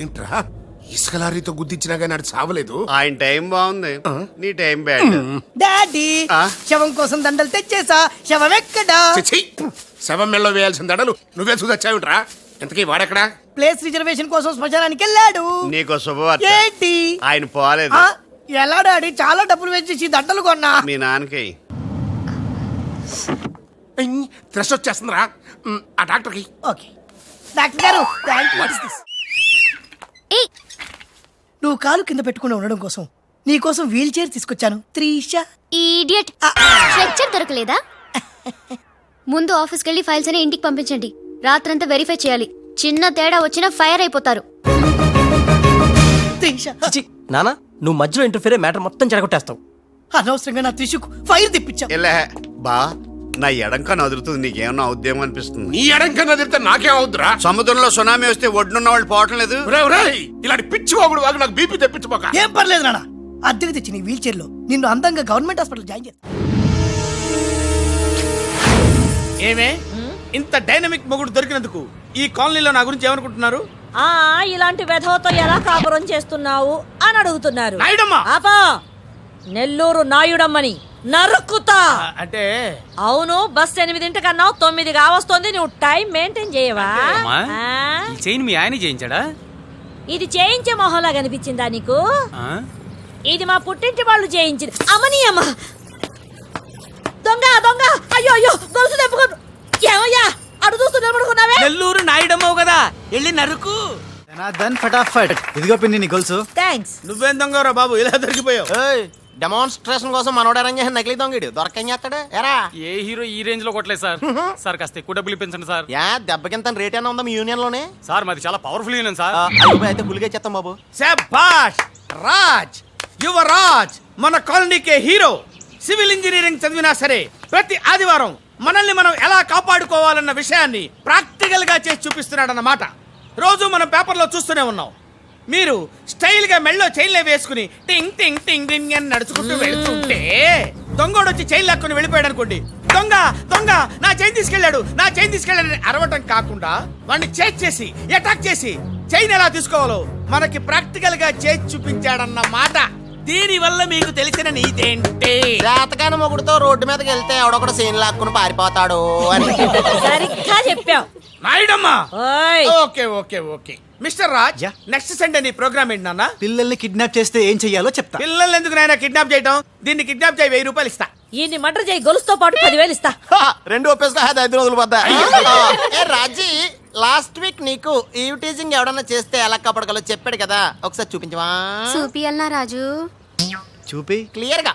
ఏంట్రా ఇసుక లారీతో గుద్దించినా కానీ నాడు చావలేదు. ఆయన టైం బాగుంది, నీ టైం బ్యాడ్. డాడీ శవం కోసం దండలు తెచ్చేసా. శవం ఎక్కడా? చిచ్చి, శవం మెళ్ళలో వేయాల్సిన దడలు నువ్వే చూసొచ్చావుట్రా. ఇంతకీ వాడెక్కడా? ప్లేస్ రిజర్వేషన్ కోసం శ్మశానానికి వెళ్ళాడు. నీకు శుభవార్త, ఏంటి? ఆయన పోలేదు. ఎలా డాడీ? చాలా డబ్బులు వేసేసి దండలు కొన్నా. మీ నాన్నకి థ్రెష్ వచ్చేస్తుందిరా. ఆ డాక్టర్కి. ఓకే డాక్టర్ గారు, నువ్వు కాలు కింద పెట్టుకుని ఉండడం కోసం నీ కోసం వీల్ చైర్ తీసుకొచ్చాను. త్రీషా ఈడియట్, స్ట్రెచ్చర్ దొరకలేదా? ముందు ఆఫీస్కి వెళ్ళి ఫైల్స్ అని ఇంటికి పంపించండి. రాత్రంతా వెరిఫై చేయాలి. చిన్న తేడా వచ్చినా ఫైర్ అయిపోతారు. త్రిష, నానా నువ్వు మధ్యలో ఇంటర్ఫీర్ మ్యాటర్ మొత్తం చెడగొట్టేస్తావు. అనవసరంగా నా త్రిషుకు ఫైర్ తెప్పించావు. ఇలా బా, నా ఎడంకా నదురుతుంది, నీకేమన్నా అవుద్దేమో అనిపిస్తుంది. నీ ఎడంకన్నా తిరిగితే నాకేం అవుద్దురా? సముద్రంలో సునామీ వస్తే ఒడ్డున్న వాళ్ళు పోవటం లేదు. ఇలాంటి పిచ్చి వాగుడు వాగు నాకు బీపీ తెప్పించుకోక. ఏం పర్లేదు నాన్న, అద్దెకి తెచ్చి నీ వీల్ చైర్ లో నిన్ను అందంగా గవర్నమెంట్ హాస్పిటల్ జాయిన్ చేస్తా. ఏమే ఇంత డైనమిక్ మొగుడు దొరికినందుకు ఈ కాలనీలో నా గురించి ఏమనుకుంటున్నారు? ఇలాంటి వెధవతో ఎలా కాపురం చేస్తున్నావు అని అడుగుతున్నారు. నాయుడమ్మ! ఆపా, నెల్లూరు నాయుడమ్మని నరుక్కుతా. అంటే అవును, బస్ 8 కన్నా 9 కావస్తుంది. నువ్వు టైం మెయింటైన్ చేయవా? చైన్ మీ ఆయన చేయించాడా? ఇది చేయించే మొహంలా కనిపించిందా నీకు? ఇది మా పుట్టింటి వాళ్ళు చేయించింది. అమ్మని అమ్మ దొంగ దొంగ! అయ్యో అయ్యో, గొలుసు తెప్పుకో. ఏమయ్యా అడు చూస్తూ నిలబడుకున్నావే? నెల్లూరు నాయుడమ్మవు కదా, వెళ్ళి నరుకు. ఫటాఫట్ ఇదిగో పిన్ని నీ గొలుసు. థ్యాంక్స్. నువ్వేం దొంగరా బాబు, ఇలా దొరికిపోయావు? డెమాన్స్ట్రేషన్ కోసం మనోడు అరేంజ్ చేసిన నకిలీ దొంగడు దొరకని చేస్తాడు. ఎరా ఏ హీరో ఈ రేంజ్ లో కొట్టలేదు సార్. సార్ కాస్త ఎక్కువ డబ్బులు ఇప్పించండి సార్. దెబ్బకింత రేట్ అయినా ఉందా మీ యూనియన్ లోనే? సార్ మాది చాలా పవర్ఫుల్ యూనియన్ సార్. అయితే గులిగే చేస్తాం బాబు. శభాష్ రాజ్, యువరాజ్, మన కాలనీకే హీరో. సివిల్ ఇంజనీరింగ్ చదివినా సరే ప్రతి ఆదివారం మనల్ని మనం ఎలా కాపాడుకోవాలన్న విషయాన్ని ప్రాక్టికల్ గా చేసి చూపిస్తున్నాడన్నమాట. రోజు మనం పేపర్లో చూస్తూనే ఉన్నాం. మీరు స్టైల్ గా మెళ్ళో చైన్లే వేసుకుని టింగ్ టింగ్ టింగ్ టింగ్ అని నడుచుకుంటూ వెళ్తుంటే దొంగోడు వచ్చి చైన్ లాక్కుని వెళ్ళిపోయాడు అనుకోండి. దొంగ దొంగ, నా చైన్ తీసుకెళ్ళాడు, నా చైన్ తీసుకెళ్ళాడని అరవటం కాకుండా వాడిని చేజ్ చేసి అటాక్ చేసి చైన్ ఎలా తీసుకోవాలో మనకి ప్రాక్టికల్ గా చేసి చూపించాడన్న మాట. దీని వల్ల మీకు తెలిసిన నీదేంటి? జాతకాన మొగుడుతో రోడ్డు మీదకి వెళ్తే ఎవడొకడు సీన్ లాక్కుని పారిపోతాడు అని. సరిగ్గా చెప్పావు నాయుడమ్మా. Okay okay okay mister Raj, next Sunday నీ ప్రోగ్రామ్ ఏంటి నాన్న? పిల్లల్ని కిడ్నాప్ చేస్తే ఏం చెయ్యాలో చెప్తా. పిల్లల్ని ఎందుకు నాయన కిడ్నాప్ చేయడం? దీన్ని కిడ్నాప్ చేయి, 1000 రూపాయలు ఇస్తా. ఈయన్ని మర్డర్ చేయి, గొలుసుతో పాటు 10,000 ఇస్తా. రెండు ఒప్పేసుకో, 5 రోజులు పోతా. రాజీ, లాస్ట్ వీక్ నీకు ఈవ్ టీజింగ్ ఎవడన్నా చేస్తే ఎలా కాపాడగలో చెప్పాడు కదా, ఒకసారి చూపించవా? చూపియల్నా రాజు? చూపి క్లియర్ గా.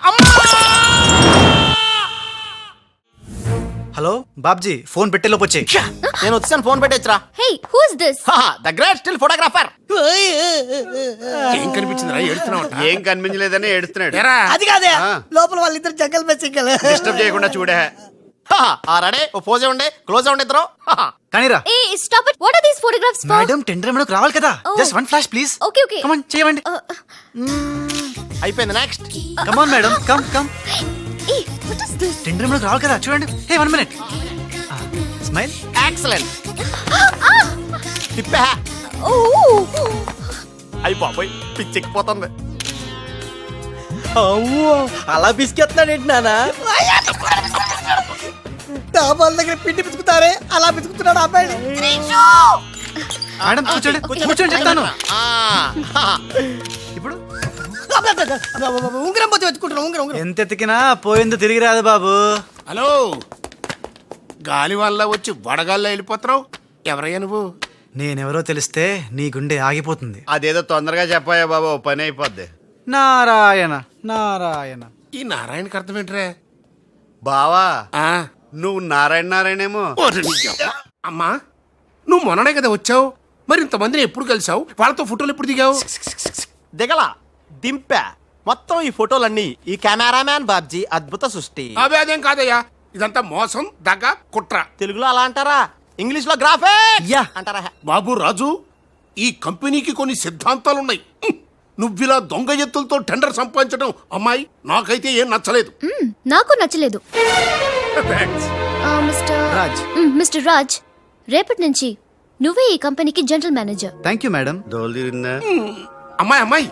హలో బాబ్జీ, ఫోన్ పెట్టేలోపు వచ్చే. నేను వచ్చాను, ఫోన్ పెట్టేచ్చరా. Hey, who's this? The great still photographer. ఏం కనిపించిందిరా? ఏడుస్తున్నావు? ఏం కనిపించలేదని ఏడుస్తున్నాడు. అది కాదే, లోపల వాళ్ళిద్దరు జంగల్ బెస్సింగల్. డిస్టర్బ్ చేయకుండా చూడే. రెడీ, ఓ పోజే ఉండే, క్లోజ్ ఉండే ఇద్దరు. కానీరా. Hey stop it. What are these photographs for? Madam, tender మనకు రావాలి కదా. Just one flash please. Okay okay, come on చేయండి. అయిపోయింది, next. Come on madam, come come. Hey what is this? Tender మనకు రావాలి కదా, చూడండి. Hey 1 minute. స్మైల్. ఎక్సలెంట్. తిప్పా. ఓ అయిపోయి పిచ్చెక్కిపోతుంది. అలా బిస్కెత్తాడేంటి నాన్న? డాబాల దగ్గర పిండి పిసుకుతారే అలా పిసుకుతున్నాడు అబ్బాయి. మేడం కూర్చోండి, కూర్చోండి చెప్తాను. ఇప్పుడు ఉంగరం పోతే వెతుకుంటున్నా. ఉంగరం ఎంత ఎతికినా పోయిందో తిరిగి రాదు బాబు. హలో, గాలి వల్ల వచ్చి వడగాల్లో వెళ్ళిపోతున్నావు. ఎవరయ్యా నువ్వు? నేనెవరో తెలిస్తే నీ గుండె ఆగిపోతుంది. అదేదో తొందరగా చెప్పాయా బాబా, పని అయిపోద్ది. నారాయణ నారాయణ. ఈ నారాయణకి అర్థం ఏంట్రా? బావా, నువ్వు నారాయణ నారాయణేమో. అమ్మా, నువ్వు మొన్ననే కదా వచ్చావు, మరి ఇంతమందిని ఎప్పుడు కలిసావు? వాళ్ళతో ఫోటోలు ఎప్పుడు దిగావు? దిగల, దింపా. మొత్తం ఈ ఫోటోలన్నీ ఈ కెమెరామ్యాన్ బాబ్జీ అద్భుత సృష్టి. అవే అదేం కాదయ్యా, ఇదంతా మోసం, దగ్గ, కుట్ర. తెలుగులో అలా అంటారా, ఇంగ్లీష్ లో గ్రాఫే అంటారా? బాబు రాజు, ఈ కంపెనీకి కొన్ని సిద్ధాంతాలున్నాయి. నువ్విలా దొంగ ఎత్తులతో టెండర్ సంపాదించడం అమ్మాయి నాకైతే ఏం నచ్చలేదు. నాకు నచ్చలేదు. మిస్టర్ రాజ్. మిస్టర్ రాజ్, రేపటి నుంచి నువ్వే ఈ కంపెనీకి general manager. Thank you madam. దోలు తిరిందా? అమ్మాయి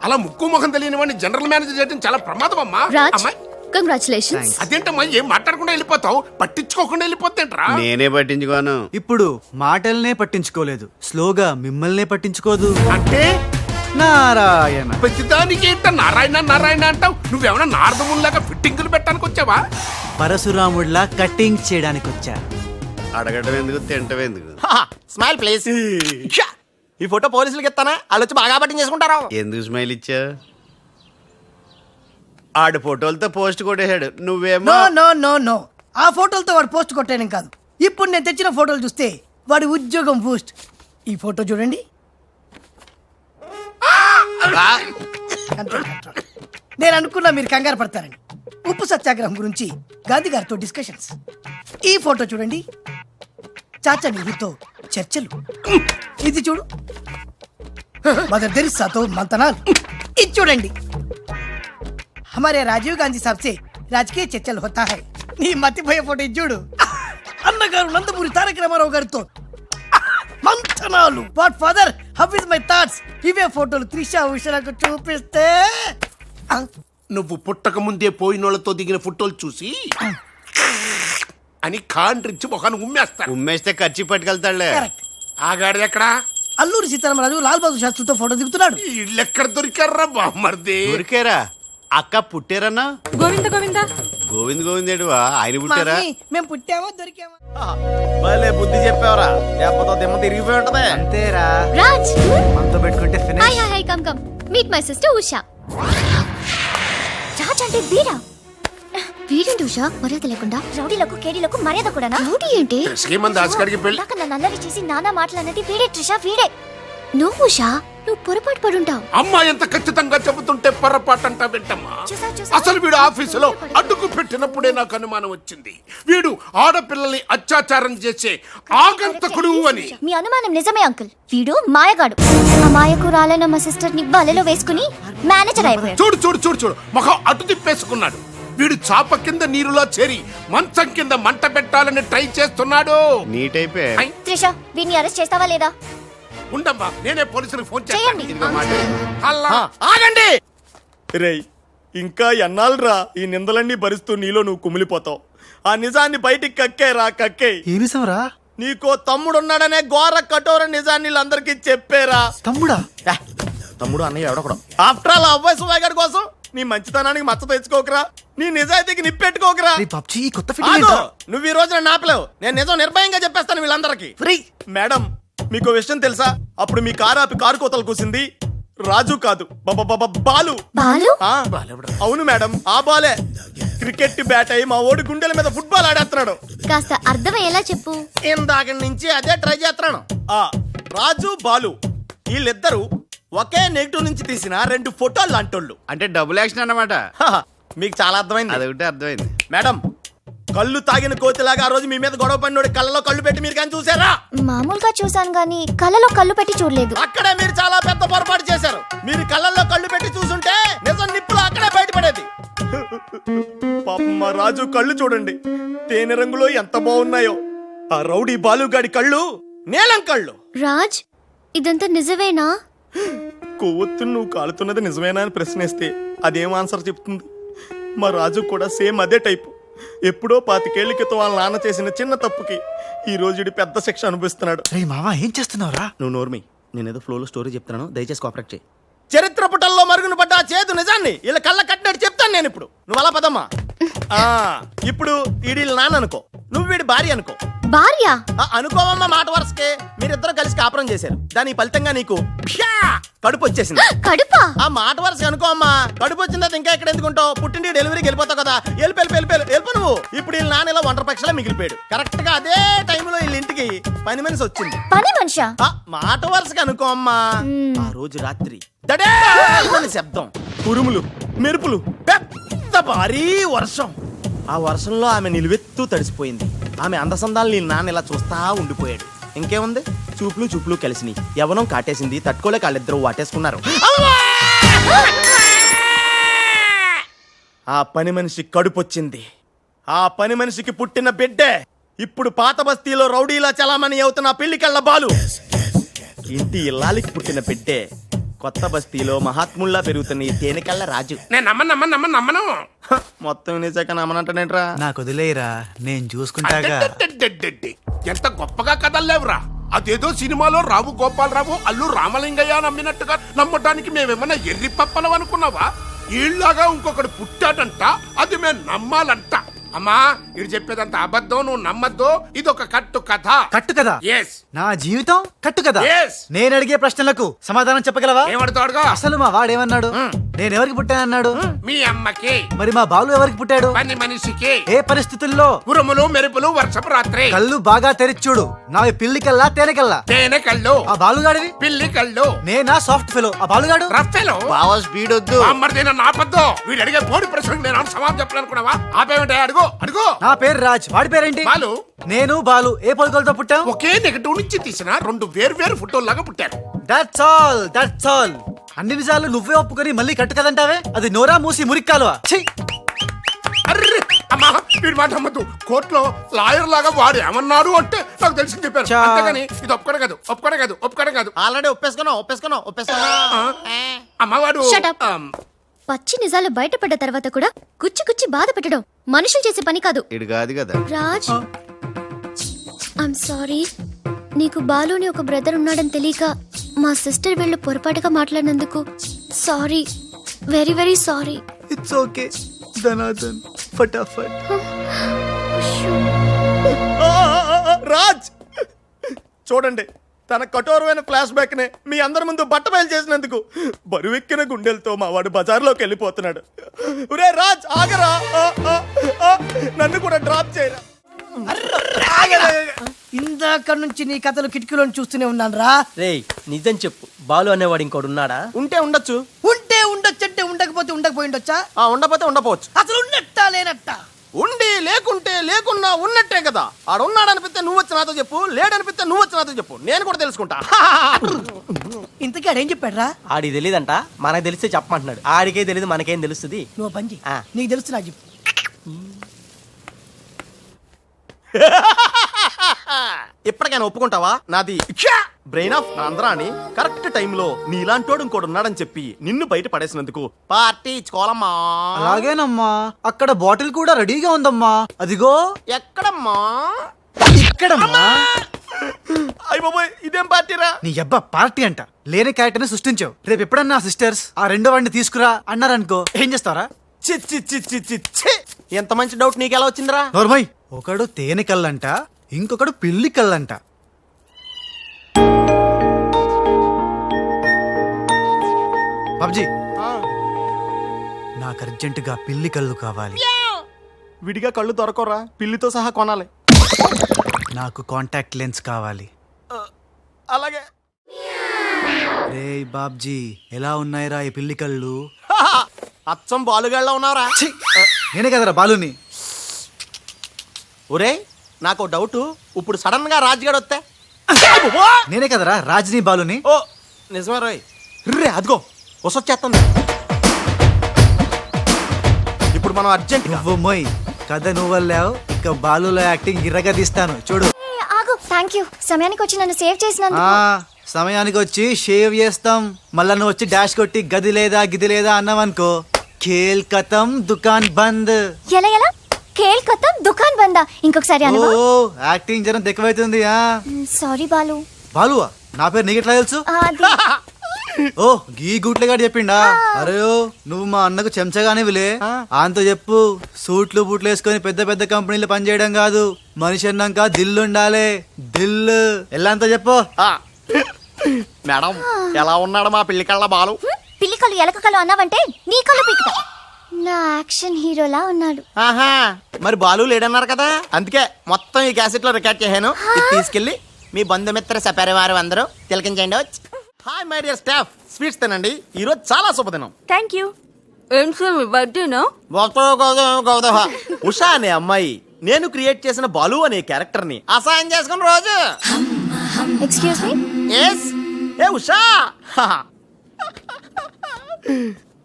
అలా ముక్కు ముఖం తెలియని వాడిని జనరల్ మేనేజర్ చేయడం చాలా ప్రమాదం అమ్మా. రాజ్, అమ్మాయి కంగ్రాచులేషన్స్. అదేంటమ్మా ఏం మాట్లాడకుండా వెళ్ళిపోతావు, పట్టించుకోకుండా వెళ్ళిపోతేంట్రా? నేనే పట్టించుకోను. ఇప్పుడు మాటల్నే పట్టించుకోలేదు, స్లోగా మిమ్మల్నే పట్టించుకోదు. అంటే నారాయణ. ప్రతిదానికి ఏంట నారాయణ నారాయణ అంటావు? నువ్వేమన్నా నారదముల్లాగా ఫిట్టింగులు పెట్టడానికి వచ్చావా? పరశురాముడిలా కటింగ్ చేయడానికి వచ్చా. అడగటం ఎందుకు, తింటం ఎందుకు? Smile please. ఈ ఫోటో పోలీసులకి ఇస్తానా? వాళ్ళు వచ్చి బాగా పట్టింగ్ చేసుకుంటారు. ఎందుకు స్మైల్ ఇచ్చా? ఆడు ఫోటోలతో పోస్ట్ కొట్టేశాడు, నువ్వేమో నో నో నో నో, ఆ ఫోటోలతో వాడు పోస్ట్ కొట్టేయడం కాదు. ఇప్పుడు నేను తెచ్చిన ఫోటోలు చూస్తే వాడి ఉద్యోగం బూస్ట్. ఈ ఫోటో చూడండి. Control, control. నేను అనుకున్నా మీరు కంగారు పడతారని. ఉప్పు సత్యాగ్రహం గురించి గాంధీ గారితో డిస్కషన్స్. ఈ ఫోటో చూడండి, చాచా నెహ్రూతో చర్చలు. ఇది చూడు, మదర్ తెరిసాతో మంతనాలు. ఇది చూడండి, हमारे राजीव गांधी साहब से राजकीय चर्चल होता है. నీ మతిపోయే ఫోటో ఇది చూడు, అన్నగారు నందమూరి తారక రామారావు గారితో మంతనాలు. What father, how is my thoughts? ఇవే ఫోటోలు త్రిషా ఉషలకు చూపిస్తే నువ్వు పుట్టక ముందే పోయినోళ్లతో దిగిన ఫోటోలు చూసి అని కాండ్రించి మొహాన్ని ఉమ్మేస్తా. ఉమ్మేస్తే ఖర్చు పట్టుకెళ్తాడులే. కరెక్ట్. ఆగాడి ఎక్కడా? అల్లూరి సీతారామరాజు లాల్ బహదూర్ శాస్త్రితో ఫోటో దిగుతున్నాడు. వీళ్ళెక్కడ దొరికారా బామ్మర్ది? ఊరికేరా అక్క పుట్టారన్నా? గోవింద గోవింద. గోవింద్ గోవింద్ ఏడువా, ఆయన పుట్టారా? మమ్మీ, మేము పుట్టామా దొరికామా? భలే బుద్ధి చెప్పావరా, లేకపోతే దిమ్మ తిరిగిపోయి ఉంటది. అంతేరా, రాజ్, మనతో పెట్టుకుంటే hi finish. Hi hi, come come meet my sister Usha. Raj అంటే వీరా? వీరేంటి ఉషా మర్యాద లేకుండా? రౌడీలకు కేడీలకు మర్యాద కూడానా? రౌడీ ఏంటి? శ్రీమంత్ దాస్కడికి పెళ్లి. ఇందాక నన్ను అల్లరి చేసి నానా మాటలన్నది వీడే ట్రిషా, వీడే. నువ్వు ఉషా, నువ్వు పొరపాటు పడుంటావు. అమ్మా ఎంత ఖచ్చితంగా చెబుతుంటే పొరపాటంట వింటమ్మా. చూసా. అసలు వీడు ఆఫీసులో అడ్డుకు పెట్టినప్పుడే నాకు అనుమానం వచ్చింది. వీడు ఆడపిల్లల్ని అత్యాచారం చేసే ఆగంతకుడు అని. మీ అనుమానం నిజమే అంకుల్. వీడు మాయగాడు. ఆ మాయకురాలైన మా సిస్టర్ ని బలలో వేసుకుని మేనేజర్ అయిపోయాడు. చూడు చూడు చూడు చూడు, మొహం అటు తిప్పేసుకున్నాడు. వీడు చాప కింద నీరులో చేరి మంచం కింద మంట పెట్టాలని ట్రై చేస్తున్నాడు. నీట్ అయిపోయి ఐ, త్రిష, వీడిని అరెస్ట్ చేస్తావా లేదా? ఉండమ్మా, నేనే పోలీసులకు ఫోన్ చేయండి. చేస్తాను. అల్లా. ఆగండి రేయ్, ఇంకా ఎన్నాళ్ళరా ఈ నిందలన్నీ భరిస్తూ నీలో నువ్వు కుమిలిపోతావు. ఆ నిజాన్ని బయటికి కక్కేరా, కక్కే. ఏ నిజంరా? నీకో తమ్ముడున్నాడనే ఘోర కఠోర నిజాన్ని వీళ్ళందరికీ చెప్పేరా. తమ్ముడా? తమ్ముడు అన్నయ్య ఎవడకూడదు. ఆఫ్టర్ ఆల్ అవ్వాయి సువాగడి కోసం నీ మంచితనానికి మచ్చ తెచ్చుకోకరా, నీ నిజాయితీకి నిప్పెట్టుకోకరా. రే పబ్జీ, ఈ కొత్త ఆగు! ఫిట్టింగ్ నువ్వు ఈ రోజున నాపలేవు. నేను నిజం నిర్భయంగా చెప్పేస్తాను వీళ్ళందరికీ. మేడం, మీకు విషయం తెలుసా? అప్పుడు మీ కారు ఆపి కారు కోతలు కూసింది రాజు కాదు, బాలు. బాలు? ఆ, అవును మేడం, ఆ బాలే క్రికెట్ బ్యాట్ అయి మా ఓడి గుండెల మీద ఫుట్బాల్ ఆడేస్తున్నాడు. కాస్త అర్థమయ్యేలా చెప్పు. ఇందాక నుంచి అదే ట్రై చేస్తున్నాను. ఆ రాజు బాలు వీళ్ళిద్దరూ ఒకే నెగిటివ్ నుంచి తీసిన 2 ఫోటోలు లాంటోళ్ళు. అంటే డబుల్ యాక్షన్ అన్నమాట. హహ, మీకు చాలా అర్థమైంది. అదొకటి అర్థమైంది. మేడం, కళ్ళు తాగిన కోతిలాగా ఆ రోజు మీ మీద గొడవ పడినోడి కళ్ళలో కళ్ళు పెట్టి మీరు కానీ చూసారా? మామూలుగా చూసాను గానీ కళ్ళలో కళ్ళు పెట్టి చూడలేదు. అక్కడే మీరు చాలా పెద్ద పొరపాటు చేశారు. మీరు కళ్ళల్లో కళ్ళు పెట్టి చూసుంటే నిజం నిప్పులు అక్కడే బయటపడేది. పాపం మా రాజు కళ్ళు చూడండి, తేనె రంగులో ఎంత బాగున్నాయో. ఆ రౌడీ బాలుగాడి కళ్ళు నీలం కళ్ళు. రాజ్, ఇదంతా నిజమేనా? కొవ్వొత్తు నువ్వు కాలుతున్నది నిజమేనా అని ప్రశ్నిస్తే అదేం ఆన్సర్ చెప్తుంది? మా రాజు కూడా సేమ్ అదే టైపు. ఎప్పుడో 25 ఏళ్ల క్రితం వాళ్ళ నాన్న చేసిన చిన్న తప్పుకి ఈ రోజు ఈడు పెద్ద శిక్ష అనుభవిస్తున్నాడు. రే మావా, ఏం చేస్తున్నావురా? నువ్వు నోర్మి, నేనేదో ఫ్లోలో స్టోరీ చెప్తున్నాను, దయచేసి కోఆపరేట్ చేయి. చరిత్ర పుటల్లో మరుగున పడ్డ ఆ చేదు నిజాన్ని ఇలా కళ్ళ కట్టినట్టు చెప్తాను నేను ఇప్పుడు. నువ్వు అలా పదమ్మా. ఇప్పుడు ఈడి నాన్న అనుకో, నువ్వు వీడి భార్య అనుకో. భార్య? అనుకోవమ్మా, మాట వరుసకే మీరిద్దరు కలిసి కాపురం చేశారు. దాని ఫలితంగా నీకు కడుపు వచ్చేసింది. కడుపా? ఆ మాట వరుస అనుకో అమ్మా. కడుపు వచ్చిన తర్వాత ఇంకా ఎక్కడ ఎందుకుంటావు? పుట్టింటి డెలివరీకి వెళ్ళిపోతావు కదా. వెళ్ళిపో నువ్వు. ఇప్పుడు వీళ్ళ నాన్న ఇలా 1 పక్షలా మిగిలిపోయాడు. కరెక్ట్ గా అదే టైంలో వీళ్ళ ఇంటికి పని మనిషి వచ్చింది. పని మనిషా? మాట వరుసగా అనుకో అమ్మా. ఆ రోజు రాత్రి దడేల్మని శబ్దం, ఉరుములు, మెరుపులు, పెద్ద భారీ వర్షం. ఆ వర్షంలో ఆమె నిలువెత్తు తడిసిపోయింది. ఆమె అందసందాలు నీ నాన్న ఇలా చూస్తా ఉండిపోయాడు. ఇంకేముంది, చూపులు కలిసినాయి. యవ్వనం కాటేసింది, తట్టుకోలేక వాళ్ళిద్దరూ వాటేసుకున్నారు. ఆ పని మనిషి కడుపొచ్చింది. ఆ పని మనిషికి పుట్టిన బిడ్డే ఇప్పుడు పాత బస్తీలో రౌడీలా చలామణి అవుతున్న పెళ్లికళ్ళ బాలు ఇంటి ఇల్లాలికి పుట్టిన పెట్టే కొత్త బస్తీలో మహాత్ముల్లా పెరుగుతున్న ఈ తేనెకళ్ళ రాజు. నేను నమ్మను హ, మొత్తం నిజాక నమ్మనంటానేట్రా. నాకు వదిలేయరా, నేను చూసుకుంటాగా. అడ్డడ్డడ్డడ్డడ్డి. ఎంత గొప్పగా కథలు లేవురా. అదేదో సినిమాలో రావు గోపాలరావు అల్లు రామలింగయ్య నమ్మినట్టుగా నమ్మటానికి మేమేమన్నా ఎర్రి పప్పలం అనుకున్నావా? ఈళ్ళగా ఇంకొకడు పుట్టాడంట, అది మేము నమ్మాలంట. అమ్మా ఇది చెప్పేదంత అబద్ధం, నువ్వు నమ్మద్దు. ఇదొక కట్టు కథ. కట్టు కదా? ఎస్. నా జీవితం కట్టు కదా? Yes. నేను అడిగే ప్రశ్నలకు సమాధానం చెప్పగలవా? ఏమడతాడుగా? అసలు మా వాడేమన్నాడు? నేను ఎవరికి పుట్టానన్నాడు? మీ అమ్మకి. మరి మా బాలు ఎవరికి పుట్టాడు? పని మనిషికి. ఏ పరిస్థితుల్లో? ఉరుములు మెరుపులు వర్షపు రాత్రి. కళ్ళు బాగా తెరిచూడు. నావి పిల్లి కల్లా తేనె కల్లా? తేనె కళ్ళు. ఆ బాలుగాడివి? పిల్లి కళ్ళు. నేనా సాఫ్ట్ ఫెలో, ఆ బాలుగాడు రఫెలో. బావా స్పీడ్ వద్దు. అమ్మర్దైనా నాపద్దు. వీడు అడిగే పోటీ ప్రశ్నకు నేను సమాధానం చెప్పాలనుకున్నావా? ఆపేమంటే అడుగు అడుగు. నా పేరు రాజ్, వాడి పేరేంటి? బాలు. నేను బాలు ఏ పొలకలతో పుట్టాం? ఒకే నెగటివ్ నుంచి తీసిన రెండు వేరు ఫోటోల్లాగా పుట్టాడు. That's all, that's all. అన్ని నిజాలు నువ్వే ఒప్పుకొని మళ్ళీ కట్టు కదంటావే? అది నోరా మూసి మురిక్కాలువా? ఛీ! అర్రే అమ్మా వీడి మాట నమ్మద్దు. కోర్టులో లాయర్ లాగా వాడు ఏమన్నాడు అంటే నాకు తెలిసి చెప్పారు. చా. అంతేగాని ఇది ఒప్పుకోవడం కాదు. ఆల్రెడీ ఒప్పేసుకున్నా. అమ్మవాడు Shut up. పచ్చి నిజాలు బయటపడ్డ తర్వాత కూడా కుచ్చి కుచ్చి బాధ పెట్టడం మనుషులు చేసే పని కాదు. ఇడు కాదు కదా. Raj, I'm sorry. నీకు బాలుని ఒక బ్రదర్ ఉన్నాడని తెలియక మా సిస్టర్ వీళ్ళు పొరపాటుగా మాట్లాడినందుకు sorry, very very sorry. It's okay ధనాధన్ ఫటాఫట్. రాజ్ చూడండి, తన కఠోరమైన ఫ్లాష్ బ్యాక్ నే మీ అందరి ముందు బట్ట బయలు చేసినందుకు బరువెక్కిన గుండెలతో మా వాడు బజార్లోకి వెళ్ళిపోతున్నాడు. ఒరే రాజ్ ఆగరా, నన్ను కూడా డ్రాప్ చేయరా. ఇందాక నుంచి నీ కథలు కిటికీలో చూస్తూనే ఉన్నాను రా. రేయ్ నిజం చెప్పు, బాలు అనేవాడు ఇంకోడు ఉన్నాడా? ఉంటే ఉండొచ్చు, ఉంటే ఉండొచ్చంటే ఉండకపోతే ఉండకపోయి ఉండొచ్చా? ఉండపోతే ఉండపోవచ్చు. అసలు ఉన్నట్టా లేనట్టా? ఉండి లేకుంటే లేకున్నా ఉన్నట్టే కదా. ఆడున్నాడనిపిస్తే నువ్వు వచ్చి నాతో చెప్పు, లేడనిపిస్తే నువ్వు వచ్చి నాతో చెప్పు, నేను కూడా తెలుసుకుంటా. ఇంతకీ ఆడేం చెప్పాడు రా? ఆడికి తెలీదంట, మనకు తెలిస్తే చెప్పమంటున్నాడు. ఆడికే తెలీదు, మనకేం తెలుస్తుంది? నువ్వు పని చెయ్యి. ఆ. నీకు తెలుసు నాకు చెప్పు. ఇప్పటికైనా ఒప్పుకుంటావా? నాది బ్రెయిన్ ఆఫ్ ఆంధ్రా అని కరెక్ట్ టైంలో నీలాంటోడు ఇంకోటి ఉన్నాడని చెప్పి నిన్ను బయట పడేసినందుకు పార్టీ ఇచ్చుకోవాలమ్మా. అలాగేనమ్మా, అక్కడ బాటిల్ కూడా రెడీగా ఉందమ్మా. అదిగో ఎక్కడమ్మా? ఇక్కడమ్మా. అయ్య బాబోయ్, ఇదేం పార్టీరా? నీ అబ్బా పార్టీ అంట. లేని క్యారెక్టర్ ని సృష్టించావు. రేపు ఎప్పుడన్నా సిస్టర్స్ ఆ రెండో వాడిని తీసుకురా అన్నారనుకో, ఏం చేస్తారా? చి చి చి చి చి చి. ఎంత మంచి డౌట్ నీకు ఎలా వచ్చిందిరా? నోర్మయ్, ఒకడు తేనె కళ్ళంట, ఇంకొకడు పిల్లి కళ్ళంట. బాబ్జీ, నాకు అర్జెంటుగా పిల్లి కళ్ళు కావాలి. విడిగా కళ్ళు దొరకరా, పిల్లితో సహా కొనాలి. నాకు కాంటాక్ట్ లెన్స్ కావాలి. అలాగే. రే బాబ్జీ, ఎలా ఉన్నాయిరా ఈ పిల్లి కళ్ళు? అచ్చం బాలుగాళ్ళ ఉన్నారా? ఛీ! నేనే కదరా బాలుని. ఒరే నాకు డౌట్, ఇప్పుడు సడన్ గా రాజుగాడు వస్తే? నేనే కదరా రాజ్ని బాలుని. ఓ నిజమే రోయ్. రే అదిగో వసొచ్చేస్తుంది. ఇప్పుడు మనం అర్జెంట్ నువ్వు మొయ్ కథ నువ్వల్లావు, ఇక బాలులో యాక్టింగ్ గిర్రగా తీస్తాను చూడు. ఆగు, థ్యాంక్ యూ. సమయానికి వచ్చి నన్ను సేవ్ చేసినందుకు. సమయానికి వచ్చి షేవ్ చేస్తాం. మళ్ళా నువ్వు వచ్చి డాష్ కొట్టి గది లేదా గిది లేదా అన్నావనుకో, ఖేల్ కథం దుకాన్ బంద్. ఎలా ఎలా? ఖేల్ ఖతం దుకాన్ బందా? ఇంకొకసారి ఓ అనుకో. యాక్టింగ్ జరం ఎక్కువైతుంది. సారీ బాలు. బాలువా? నా పేరు నీకు ఎట్లా తెలుసు? అది ఓ గీ గుట్లగాడు చెప్పిండా? అరే నువ్వు మా అన్నకు చెంచగానే విలే. ఆయనతో చెప్పు, సూట్లు బూట్లు వేసుకొని పెద్ద పెద్ద కంపెనీలు పనిచేయడం కాదు, మనిషి అన్నాక దిల్లు ఉండాలి. దిల్లు ఎల్లంతో చెప్పు. మేడం ఎలా ఉన్నాడు మా పిల్లి కళ్ళ బాలు? పిల్లి కళ్ళు ఎలక కళ్ళు అన్నావంటే నీ కళ్ళు పీకుతా. నా యాక్షన్ హీరోలా ఉన్నాడు. ఆహా, మరి బాలు లేడన్నారు కదా, అందుకే మొత్తం ఈ క్యాసెట్ లో రికార్డ్ చేశాను. ఇది తీసుకెళ్లి మీ బంధుమిత్ర సపరివారు అందరూ తిలకించండి. Hi my dear staff, sweets తినండి, ఈ రోజు చాలా శుభదినం. Thank you. ఏం సార్ బర్త్డేనా? ఉషా అనే అమ్మాయి నేను క్రియేట్ చేసిన బాలు అనే క్యారెక్టర్ ని అసహాయం చేసుకున్న రోజు. Excuse me. ఎస్. ఏ ఉషా,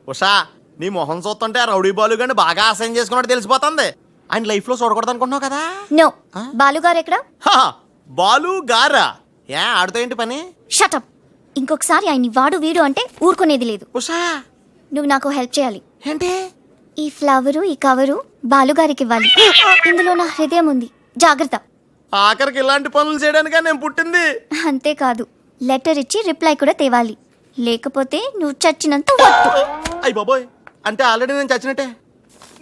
ఉషా నీ మొహం చూస్తుంటే రౌడీ బాలు గాని బాగా అసహ్యం చేసుకున్నట్టు తెలిసిపోతుంది. ఆయన లైఫ్ లో చూడకూడదు అనుకుంటున్నావు కదా. నో. బాలుగారు ఎక్కడ? హా, బాలు గారా? ఏ ఆడుతో ఏంటి పని? షటప్. ఇంకొకసారి ఆయన్ని వాడు వీడు అంటే ఊరుకునేది లేదు. ఉషా నువ్వు నాకు హెల్ప్ చేయాలి. ఏంటి? ఈ ఫ్లవరు ఈ కవరు బాలుగారికి ఇవ్వాలి. ఇందులో నా హృదయం ఉంది, జాగ్రత్త. ఆఖరికి ఇలాంటి పనులు చేయడానికే నేను పుట్టింది. అంతేకాదు, లెటర్ ఇచ్చి రిప్లై కూడా తేవాలి. లేకపోతే నువ్వు చచ్చినంత వట్టు. అయ్య బాబోయ్, అంటే ఆల్రెడీ నేను చచ్చినట్టే.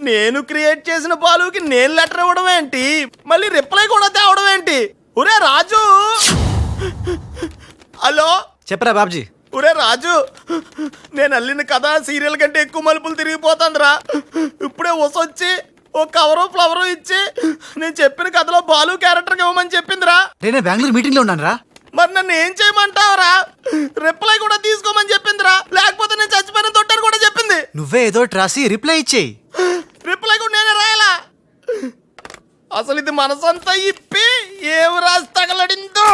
నేను క్రియేట్ చేసిన బాలుకి నేను లెటర్ ఇవ్వడం ఏంటి, మళ్ళీ రిప్లై కూడా తేవడం ఏంటి? ఒరే రాజు, హలో చెప్పరా బాబ్జీ. ఒరే రాజు, నేను అల్లిన కథ సీరియల్ కంటే ఎక్కువ మలుపులు తిరిగిపోతుందిరా. ఇప్పుడే వసొచ్చి ఓ కవరు ఫ్లవరు ఇచ్చి నేను చెప్పిన కథలో బాలు క్యారెక్టర్ ఇవ్వమని చెప్పిందిరా. నేను బెంగళూరు మీటింగ్ లో ఉన్నాను రా. మరి నన్ను ఏం చేయమంటావరా? రిప్లై కూడా తీసుకోమని చెప్పిందిరా, లేకపోతే నేను చచ్చిపోయిన తొట్టని కూడా చెప్పింది. నువ్వే ఏదో రాసి రిప్లై ఇచ్చేయి. రిప్లై కూడా నేనే రాయాలా? అసలు ఇది మనసంతా ఇప్పి ఏం రాసి తగలడిందో.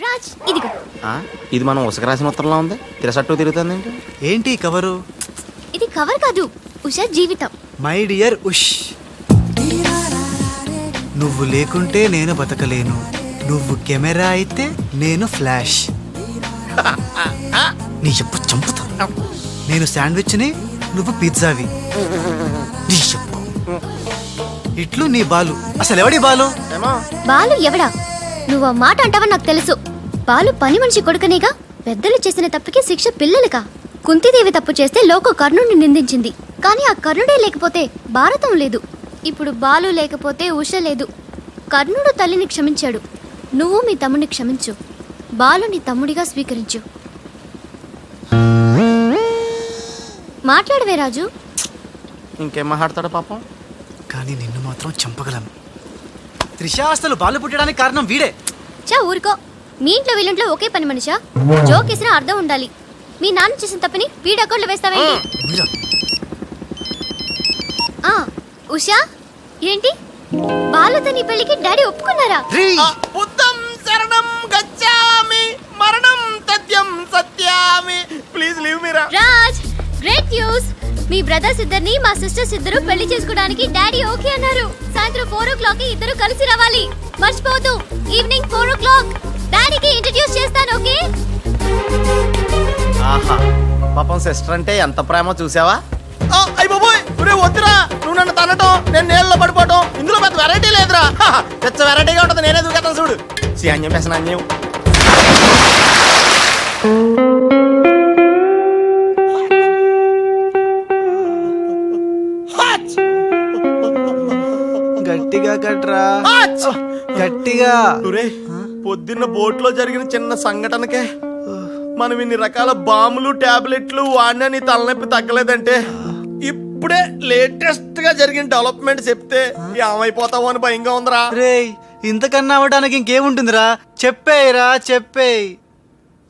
రాజ్, ఇదిగో. ఇది మనం ఉసక రాసిన ఉత్తరంలో ఉంది, తిరసట్టు తిరుగుతుంది ఏంటి? ఏంటి కవరు? ఇది కవర్ కాదు, ఉషా జీవితం. మై డియర్ ఉష్, నువ్వు లేకుంటే నేను బతకలేను. నువ్వు కెమెరా అయితే నేను ఫ్లాష్. నీ చెప్పు చంపుతా. నేను శాండ్విచ్ని, నువ్వు పిజ్జావి. నీ చెప్పు. ఇట్లు నీ బాలు. అసలు ఎవడి బాలు? బాలు ఎవడా? నువ్వు ఆ మాట అంటావని నాకు తెలుసు. బాలు పని మనిషి కొడుకనేగా. పెద్దలు చేసిన తప్పుకి శిక్ష పిల్లలుగా. కుంతిదేవి తప్పు చేస్తే లోక కర్ణుడిని నిందించింది. కానీ ఆ కర్ణుడే లేకపోతే భారతం లేదు. ఇప్పుడు బాలు లేకపోతే ఉష లేదు. కర్ణుడు తల్లిని క్షమించాడు. నువ్వు మీ తమ్ముడిని క్షమించు. బాలుని తమ్ముడిగా స్వీకరించు. మాట్లాడవే రాజు. ఇంకేం మాట్లాడతాడు పాపం. కానీ నిన్ను మాత్రం చంపగలను. త్రిష, అసలు బాలు పుట్టడానికి కారణం వీడే. చా ఊరుకో. మీ ఇంట్లో వీళ్ళింట్లో ఒకే పని మనిషా? జోక్ వేసినా అర్థం ఉండాలి. మీ నాన్న చేసిన తప్పని వీడి అకౌంట్లో వేస్తావేంటి? ఉషా, ఏంటి బాలుతో నీ పెళ్లికి డాడీ ఒప్పుకున్నారా? బుద్ధం శరణం గచ్చామి, మరణం తథ్యం సత్యామి. ప్లీజ్ లీవ్ మీ రా. Raj, great news. మీ బ్రదర్స్ ఇద్దరిని మా సిస్టర్స్ ఇద్దరు పెళ్లి చేసుకోవడానికి డాడీ ఓకే అన్నారు. సాయంత్రం 4 o'clock ఇద్దరు కలిసి రావాలి. మర్చిపోవద్దు. ఈవినింగ్ 4 o'clock డాడీకి ఇంట్రడ్యూస్ చేస్తాను. ఓకే? ఆహా, పాపం సిస్టర్ అంటే ఎంత ప్రేమో చూసావా? అయ్య బాబోయ్, ఒరే వద్దురా. నువ్వు నన్ను తనటం, నేను నీళ్ళలో పడిపోవటం, ఇందులో పెద్ద వెరైటీ లేదురా. పెద్ద వెరైటీగా ఉంటుంది. నేనే దూకేతాను చూడు. అన్యం పేసిన అన్యం. గట్టిగా కట్రా, గట్టిగా. పొద్దున్న బోట్లో జరిగిన చిన్న సంఘటనకే మనం ఇన్ని రకాల బాంబులు టాబ్లెట్లు వాడినా నీ తలనొప్పి తగ్గలేదంటే, ఇప్పుడే లేటెస్ట్ గా జరిగిన డెవలప్మెంట్ చెప్తే ఏమైపోతావో అని భయంగా ఉందిరా. రేయ్, ఇంతకన్నా అవ్వడానికి ఇంకేముంటుందిరా? చెప్పేయరా, చెప్పేయ్.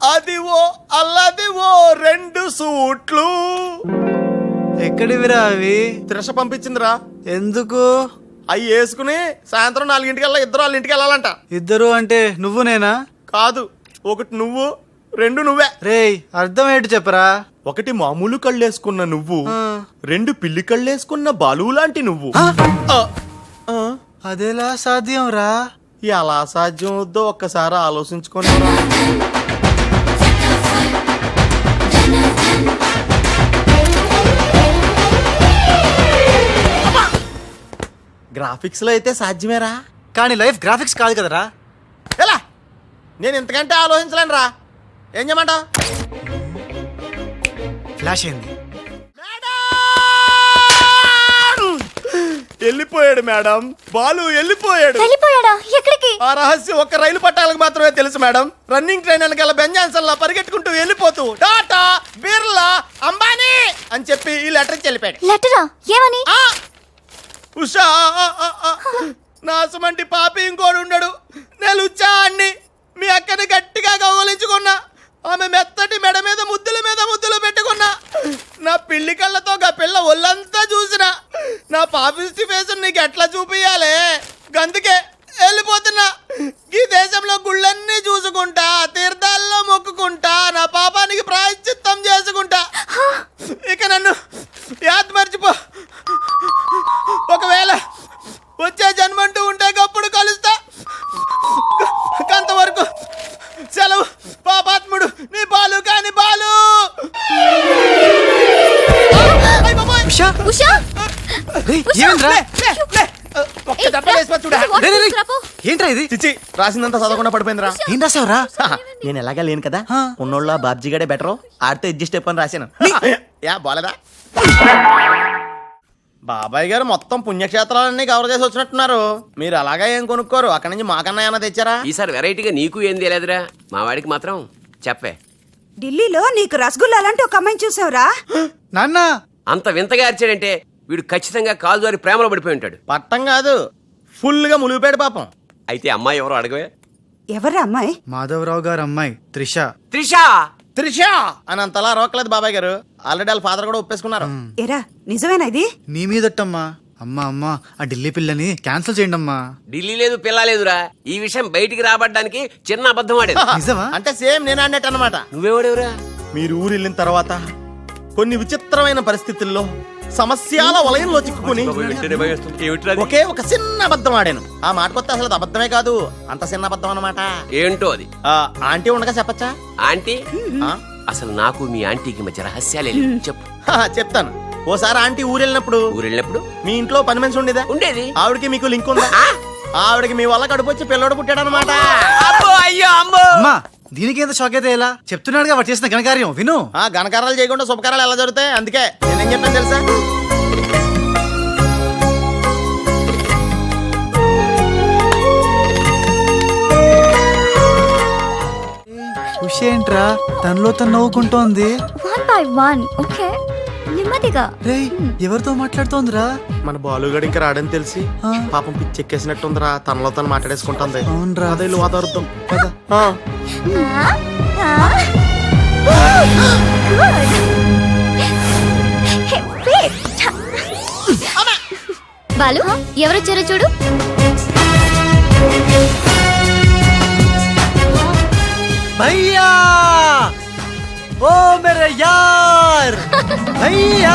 అదివో అల్లదివో 2 సూట్లు. ఎక్కడివిరా అవి? త్రిష పంపించిందిరా. ఎందుకు? అవి వేసుకుని సాయంత్రం 4 ఇద్దరు వాళ్ళ ఇంటికి వెళ్ళాలంట. ఇద్దరు అంటే నువ్వు నేనా? కాదు, ఒకటి నువ్వు, 2 నువ్వే. రేయ్, అర్థం ఏంటి చెప్పరా? ఒకటి మామూలు కళ్ళేసుకున్న నువ్వు, 2 పిల్లి కళ్ళేసుకున్న బాలు లాంటి నువ్వు. అదెలా సాధ్యం రా? ఎలా సాధ్యం అవుద్దో ఒక్కసారి ఆలోచించుకొని. గ్రాఫిక్స్ లో అయితే సాధ్యమేరా, కానీ లైఫ్ గ్రాఫిక్స్ కాదు కదరా. ఎలా? నేను ఇంతకంటే ఆలోచించలేను రా. ఏం చేయమంటావు? ఫ్లాష్ అయింది. వెళ్ళిపోయాడు మేడం. బాలు వెళ్ళిపోయాడు. వెళ్ళిపోయాడా? ఎక్కడికి? ఆ రహస్యం ఒక్క రైలు పట్టాలకు మాత్రమే తెలుసు మేడం. రన్నింగ్ ట్రైన్ వెనకాల బెంజాన్సన్ లా పరిగెట్టుకుంటూ వెళ్ళిపోతూ టాటా, బిర్లా, అంబానీ అని చెప్పి ఈ లెటర్ ఇచ్చి వెళ్ళిపోయాడు. లెటరా? ఏమని? ఉషా, నా సుమంటి పాపి ఇంకోడు ఉండడు. నేను లుచ్చా అన్ని మీ అక్కని గట్టిగా కౌగలించుకున్నా. ఆమె మెత్తటి మెడ మీద ముద్దులు పెట్టుకున్నా. నా పిల్లి కళ్ళతో గా పిల్ల ఒళ్ళంతా చూసిన. నా పాపిస్టి ఫేస్ నీకు ఎట్లా చూపియాలే? గందుకే వెళ్ళిపోతున్నా. ఈ దేశంలో గుళ్ళన్నీ చూసుకుంటా, తీర్థాల్లో మొక్కుకుంటా, నా పాపానికి ప్రాయశ్చిత్తం చేసుకుంటా. ఉషా ఉషా రేయ్, ఏమైందిరా? ఒక్క దెబ్బ వేసిపోయి చూడా. రేయ్, రేయ్, ఏంట్రా ఇది చిచ్చి రాసిందంతా చదవకుండా పడిపోయిందిరా. ఏం రాసావురా? నేను ఎలాగా లేను కదా ఆ. ఉన్నోళ్ళ బాబ్జీ గడే బెటర్ ఆడితో అడ్జస్ట్ అయిపోయి రాశాను. యా బాలేదా బాబాయ్ గారు మొత్తం పుణ్యక్షేత్రాలన్నీ కవర్ చేసి వచ్చినట్టున్నారు. మీరు అలాగా ఏం కొనుక్కోరు, అక్కడి నుంచి మాకన్నా ఏమైనా తెచ్చారా? ఈసారి వెరైటీగా నీకు ఏం తెలియదురా, మా వాడికి మాత్రం చెప్పే. ఢిల్లీలో నీకు రసగుల్లా లాంటి ఒక అమ్మాయిని చూసావురా? నాన్న అంత వింతగా అరిచాడంటే వీడు ఖచ్చితంగా కాలు జారి ప్రేమలో పడిపోయి ఉంటాడు. పట్టం కాదు, ఫుల్ గా ములిగిపోయాడు పాపం. అయితే అమ్మాయి ఎవరో అడగవే. ఎవరా అమ్మాయి? మాధవరావు గారు అమ్మాయి త్రిష. త్రిషా త్రిష అని అంతలా రోకలేదు బాబాయ్ గారు. ఆల్రెడీ వాళ్ళ ఫాదర్ కూడా ఒప్పేసుకున్నారు. ఎరా నిజమేనా ఇది? నీ మీదట్టమ్మా. అమ్మా అమ్మా ఆ ఢిల్లీ పిల్లని క్యాన్సిల్ చేయండి అమ్మా. ఢిల్లీ లేదు పిల్ల లేదురా, ఈ విషయం బయటికి రాబడ్డానికి చిన్న అబద్ధం ఆడేది. నిజమా? అంటే సేమ్ నేను అన్నట్టు అన్నమాట. నువ్వేవాడేవురా? మీరు ఊరు వెళ్ళిన తర్వాత కొన్ని విచిత్రమైన పరిస్థితుల్లో సమస్యల వలయంలో చిక్కుకుని ఒకే ఒక చిన్న అబద్ధం ఆడాను. ఆ మాట కొత్త అసలు అది అబద్ధమే కాదు, అంత చిన్న అబద్ధం అన్నమాట. ఏంటో అది? ఆంటీ ఉండగా చెప్పచ్చా? ఆంటీ ఆ? అసలు నాకు మీ ఆంటీకి మధ్య రహస్యాలే లేవు. చెప్పు. చెప్తాను. ఓసారి ఆంటీ ఊరు వెళ్ళినప్పుడు ఊరెళ్ళినప్పుడు మీ ఇంట్లో పని మనిషి ఉండేదా? ఉండేది. ఆవిడకి మీకు లింక్ ఉందా? ఆవిడకి మీ వల్ల కడుపు వచ్చి పిల్లడు పుట్టాడు అనమాట. అయ్యో అమ్మో. అమ్మా దీనికి ఎంత షాక్ అయితే ఎలా? చెప్తున్నాడుగా వాడు చేసిన ఘనకార్యం విను. ఘనకారాలు చేయకుండా శుభకారాలు ఎలా జరుగుతాయి? అందుకే నేనేం చెప్పాను తెలుసా? ఏంట్రా తనలో తను నవ్వుకుంటోంది. 1 by 1 ఓకే నెమ్మదిగా. రేయ్ ఎవరితో మాట్లాడుతోందిరా? మన బాలుగాడు ఇంకా రాడని తెలిసి పాపం పిచ్చెక్కేసినట్టుందిరా. తనలో తను మాట్లాడేసుకుంటుంది. అవునరా. అదే వాదార్థం. బాలు ఎవరొచ్చారో చూడు. భయ్యా ఓ మేరే యార్ భయ్యా.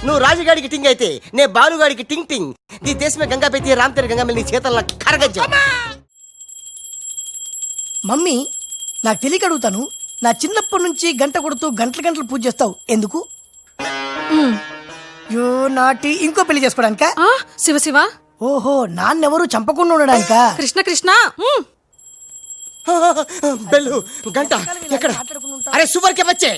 నువ్వు రాజుగాడికి టింగ్ అయితే నే బాలుగాడికి టింగ్ టింగ్. నీ దేశమే గంగా పెట్టి రామ్ తెర గంగా నీ చేతల్లో కరగజ్జా. మమ్మీ నాకు తెలియక అడుగుతాను, నా చిన్నప్పటి నుంచి గంట కొడుతూ గంటలు గంటలు పూజ చేస్తావు ఎందుకు? యో నాటి ఇంకో పెళ్లి చేసుకోవడానికా? శివ శివ. ఓహో నాన్నెవరు చంపకుండా ఉండడానికా? కృష్ణ కృష్ణ. బెల్లు గంట ఎక్కడ? అరే సువర్కే బచ్చే.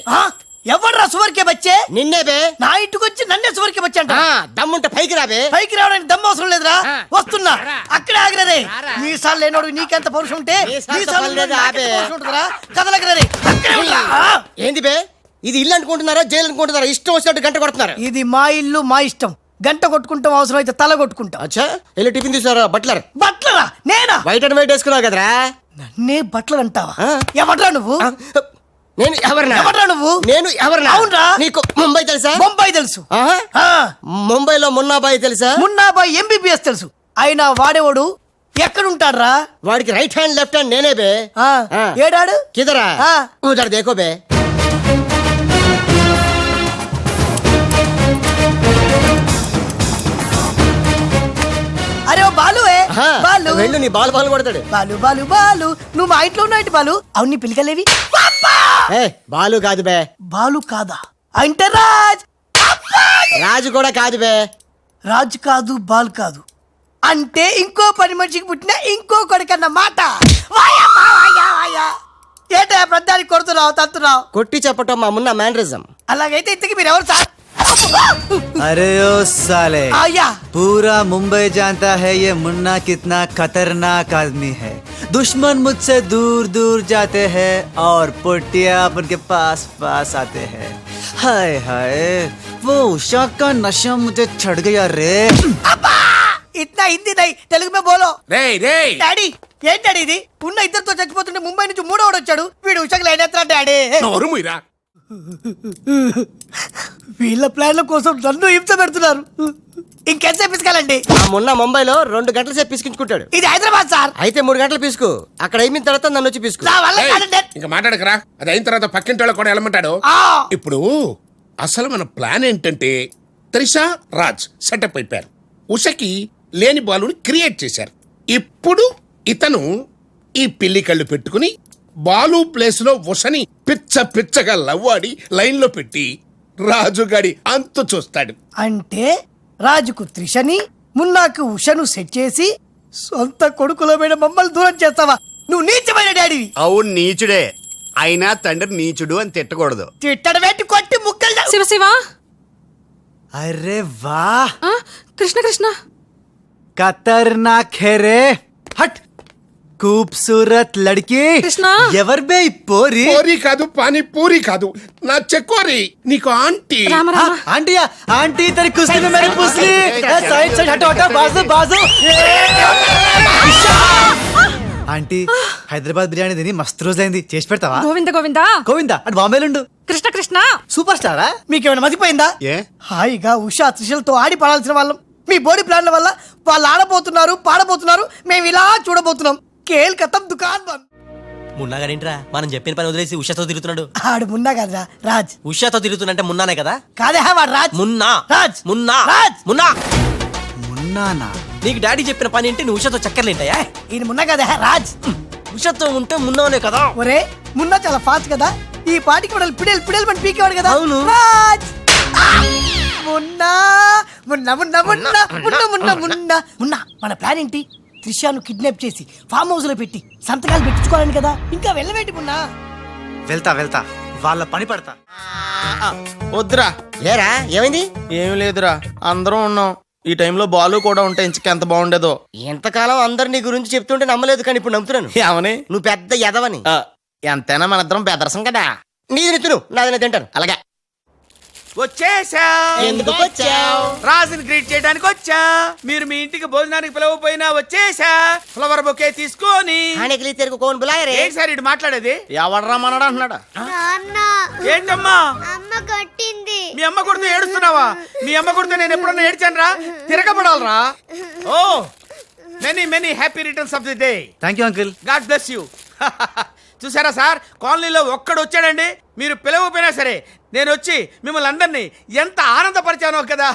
ఎవర్రా సువర్కే బచ్చే? నిన్నే బే. నా ఇంటికి వచ్చి నన్నే సువర్కే బచ్చే అంట. దమ్ముంటే పైకి రాబే. పైకి రావడానికి దమ్ము అవసరం లేదురా, వస్తున్నా. అక్కడే ఆగిరే. మీసాలు లేనోడు నీకెంత పౌరుషం ఉంటే మీసాలు లేనోడు నాకెంత పౌరుషం ఉంటుందిరా? కదలగరే. అక్కడే ఉండరా? ఏంది బే, ఇది ఇల్లు అనుకుంటున్నారా జైలు అనుకుంటున్నారా? ఇష్టం వచ్చినట్టు గంట కొడుతున్నారు. ఇది మా ఇల్లు మా ఇష్టం. గంట కొట్టుకుంటాం, అవసరం అయితే తల కొట్టుకుంటాం. అచ్చా వెళ్ళి టిఫిన్ తీసారా? బట్లర్. బట్లరా? నేనా? వైట్ అండ్ వైట్ వేసుకున్నావు కదరా. నన్నే బట్టలు అంటావా? ఎవడ్రా నువ్వు? నేను ఎవరినా? ఎవడ్రా నువ్వు? నేను ఎవరినా? అవునరా? నీకు ముంబై తెలుసా? ముంబై తెలుసు. ముంబైలో మున్నాబాయి తెలుసా? మున్నాబాయ్ ఎంబీబీఎస్ తెలుసు. అయినా వాడేవాడు ఎక్కడుంటాడ్రా? వాడికి రైట్ హ్యాండ్ లెఫ్ట్ హ్యాండ్ నేనే బే. ఏడాడు కిదరా ఉదర్ దేకో బే. అరే ఓ బాలువే. బాలు వెళ్ళు, నీ బాలు బాలు కొడతాడు. బాలు బాలు బాలు నువ్వు మా ఇంట్లో ఉన్నావు బాలు. అవును నీ పిలికలేవి? బాలు కాదు బే. బాలు కాదా? అంటే రాజ్. రాజు కూడా కాదు బే. రాజు కాదు బాలు కాదు అంటే ఇంకో పని మనిషికి పుట్టిన ఇంకో కొడుకన్న మాట. ఏంటో ప్రధానికి కొడుతున్నావు తంతున్నావు? కొట్టి చెప్పటం మా మున్న మేనరిజం. అలాగైతే ఇంతకి మీరు ఎవరు సార్? अरे ओ साले आया पूरा मुंबई जानता है ये मुन्ना कितना खतरनाक आदमी है। दुश्मन मुझसे दूर दूर जाते हैं और पुटिया उनके पास पास आते हैं। हाय हाय वो उषा का नशा मुझे चढ़ गया रे। इतना हिंदी नहीं तेलुगु में बोलो. రే రే డాడీ ఏం డాడీ ఇది? ఉన్న ఇద్దరితో చచ్చిపోతుంటే ముంబై నుంచి మూడోడు వచ్చాడు. వీడు ఉషకు లైన్ ఎత్తా డాడీ. నోరు ముయిరా. వీళ్ళ ప్లాన్ల కోసం నన్ను హింస పెడుతున్నారు. ఇంకెంత పిసుకాలండి? ఆ మొన్న ముంబైలో 2 గంటల సేపు పిసుకించుకుంటాడు. ఇది హైదరాబాద్ సార్. అయితే 3 గంటలు పిసుకు. అక్కడ అయిన తర్వాత నన్ను వచ్చి పిసుకు. నా వల్ల కాదండి. ఇంకా మాట్లాడకరా. అది అయిన తర్వాత పక్కింటి వాళ్ళు కూడా వెళ్ళమంటాడు. ఇప్పుడు అసలు మన ప్లాన్ ఏంటంటే త్రిషా రాజ్ సెటప్ అయిపోయారు. ఉషకి లేని బాలుని క్రియేట్ చేశారు. ఇప్పుడు ఇతను ఈ పిల్లి కళ్ళు పెట్టుకుని బాలు ప్లేస్ లో ఉషని పిచ్చ పిచ్చగా లవ్వాడి లైన్ లో పెట్టి రాజుగాడి అంతు చూస్తాడు. అంటే రాజుకు త్రిషని మున్నాకు ఉషను సెట్ చేసి సొంత కొడుకులో మీద మమ్మల్ని దూరం చేస్తావా? నువ్వు నీచమైన డాడీవి. అవును నీచుడే, అయినా తండ్రి నీచుడు అని తిట్టకూడదు. తిట్టడ పెట్టి కొట్టి ముక్కలు శివ శివ అరే వా కృష్ణ కృష్ణ ఖతర్నాక్ హే రే. హట్ खूबसूरत लड़की కృష్ణ ఎవర్ బే ఈ పోరి? పూరి కాదు, పానీ పూరి కాదు, నా చెక్కోరి. నీకు aunty. Rama Rama aunty aunty तेरी कुश्ती में मेरी पुसली. साइड साइड हटो हटो बाजू बाजू. ఆంటీ హైదరాబాద్ బిర్యానీ తిని మస్తు రోజైంది, చేసి పెడతావా? గోవింద గోవింద గోవిందా అటు బాంబేలుండు. కృష్ణ కృష్ణ సూపర్ స్టారా? మీకేమైనా మతిపోయిందా? ఏ హాయిగా ఉషా త్రిషలతో ఆడి పడాల్సిన వాళ్ళం మీ బోడీ ప్లాన్ల వల్ల వాళ్ళు ఆడబోతున్నారు, పాడబోతున్నారు, మేము ఇలా చూడబోతున్నాం. కేల్ కథం దుకాన్ బంద్. మున్నాగాడేంట్రా మనం చెప్పిన పని వదిలేసి ఉషాతో తిరుగుతున్నాడు? ఆడు మున్నా కదరా రాజ్. ఉషాతో తిరుగుతున్నంటే మున్నానే కదా? కాదే వాడు రాజ్. మున్నా రాజ్. మున్నా రాజ్. మున్నా. మున్నానా? నీకు డాడీ చెప్పిన పని ఏంటి? నువ్వు ఉషాతో చక్కర్లేంటాయా? ఈయన మున్నా కదే రాజ్. ఉషాతో ఉంటే మున్నానే కదా? ఒరే మున్నా చాలా ఫాస్ట్ కదా, ఈ పాటికి మనల్ని పిడేలు పిడేలు పని పీకేవాడు కదా. అవును. రాజ్. మున్నా మున్నా మున్నా మున్నా మున్నా మున్నా మున్నా మున్నా. మన ప్లాన్ ఏంటి? త్రిషాను కిడ్నాప్ చేసి ఫామ్ హౌస్ లో పెట్టి సంతకాలు పెట్టించుకోవాలని కదా. ఇంకా వెళ్ళవేంటి మున్నా? వెళ్తా వెళ్తా, వాళ్ళ పని పడతా. వద్దురా. ఏరా ఏమైంది? ఏమి లేదురా, అందరం ఉన్నాం. ఈ టైంలో బాలు కూడా ఉంటే ఇంకెంత బాగుండేదో. ఎంతకాలం అందరు నీ గురించి చెప్తుంటే నమ్మలేదు, కానీ ఇప్పుడు నమ్ముతున్నాను. ఏమని? నువ్వు పెద్ద ఎదవని. ఎంతైనా మన ఇద్దరం బెదరసం కదా. నీది నెత్తును, నాది నేను తింటాను. అలాగే. వచ్చేసా. ఎందుకు వచ్చావు? రాజుని గ్రీట్ చేయడానికి వచ్చా. మీరు మీ ఇంటికి భోజనానికి పిలవపోయినా వచ్చేసా. ఫ్లవర్ బొకే తీసుకొని. ఆనెకిలి తెరుగు కోన్ బులాయరే. ఏంటి సార్ ఇటు మాట్లాడేది? ఎవడరా మనడా అంటున్నాడా? ఏంటమ్మా అమ్మ కొట్టింది. మీ అమ్మ కొడుతూ ఏడుస్తున్నావా? మీ అమ్మ కొడుతూ నేను ఎప్పుడన్నా ఏడ్చాను రా? తిరగబడాలరా. ఓ many many happy returns of the day. Thank you uncle. God bless you. చూసారా సార్, కాలనీలో ఒక్కడు వచ్చాడండి, మీరు పిలవపోయినా సరే నేను వచ్చి మిమ్మల్ని అందరినీ ఎంత ఆనందపరిచానో కదా.